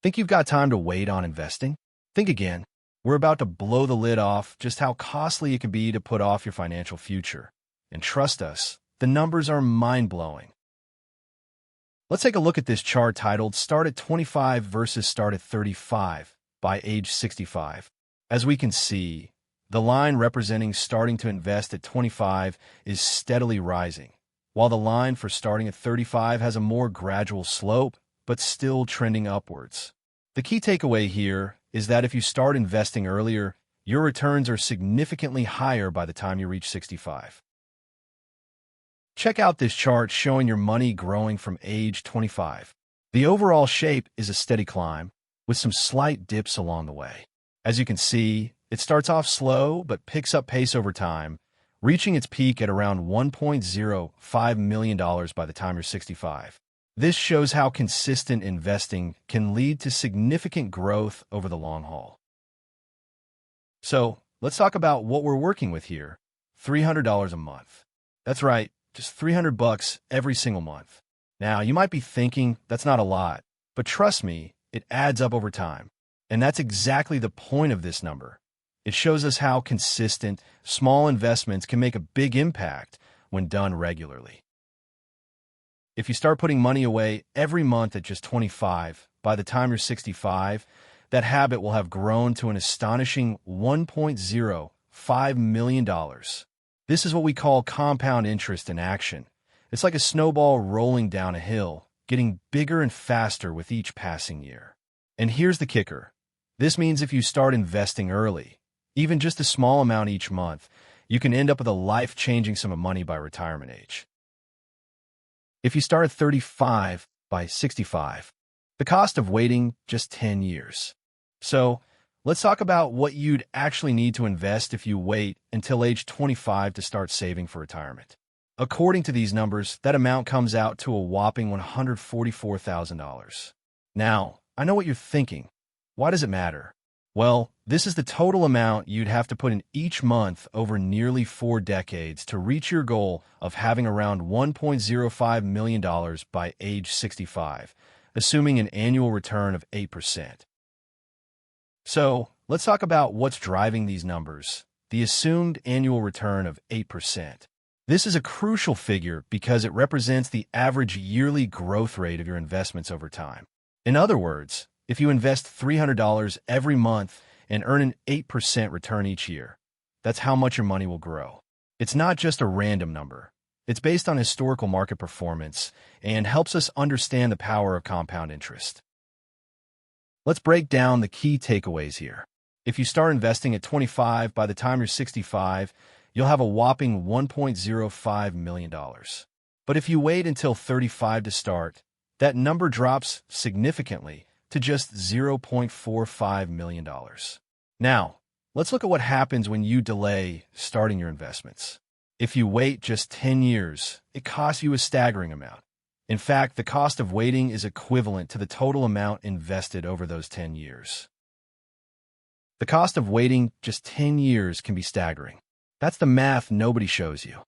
Think you've got time to wait on investing? Think again. We're about to blow the lid off just how costly it can be to put off your financial future. And trust us, the numbers are mind-blowing. Let's take a look at this chart titled Start at 25 versus Start at 35 by age 65. As we can see, the line representing starting to invest at 25 is steadily rising, while the line for starting at 35 has a more gradual slope, but still trending upwards. The key takeaway here is that if you start investing earlier, your returns are significantly higher by the time you reach 65. Check out this chart showing your money growing from age 25. The overall shape is a steady climb, with some slight dips along the way. As you can see, it starts off slow but picks up pace over time, reaching its peak at around $1.05 million by the time you're 65. This shows how consistent investing can lead to significant growth over the long haul. So, let's talk about what we're working with here. $300 a month. That's right, just $300 every single month. Now, you might be thinking that's not a lot, but trust me, it adds up over time. And that's exactly the point of this number. It shows us how consistent, small investments can make a big impact when done regularly. If you start putting money away every month at just 25, by the time you're 65, that habit will have grown to an astonishing $1.05 million. This is what we call compound interest in action. It's like a snowball rolling down a hill, getting bigger and faster with each passing year. And here's the kicker. This means if you start investing early, even just a small amount each month, you can end up with a life-changing sum of money by retirement age. If you start at 35 by 65, the cost of waiting just 10 years. So, let's talk about what you'd actually need to invest if you wait until age 25 to start saving for retirement. According to these numbers, that amount comes out to a whopping $144,000. Now, I know what you're thinking. Why does it matter? Well, this is the total amount you'd have to put in each month over nearly 4 decades to reach your goal of having around $1.05 million by age 65, assuming an annual return of 8%. So, let's talk about what's driving these numbers, the assumed annual return of 8%. This is a crucial figure because it represents the average yearly growth rate of your investments over time. In other words, if you invest $300 every month and earn an 8% return each year, that's how much your money will grow. It's not just a random number. It's based on historical market performance and helps us understand the power of compound interest. Let's break down the key takeaways here. If you start investing at 25, by the time you're 65, you'll have a whopping $1.05 million. But if you wait until 35 to start, that number drops significantly to just $0.45 million. Now, let's look at what happens when you delay starting your investments. If you wait just 10 years, it costs you a staggering amount. In fact, the cost of waiting is equivalent to the total amount invested over those 10 years. The cost of waiting just 10 years can be staggering. That's the math nobody shows you.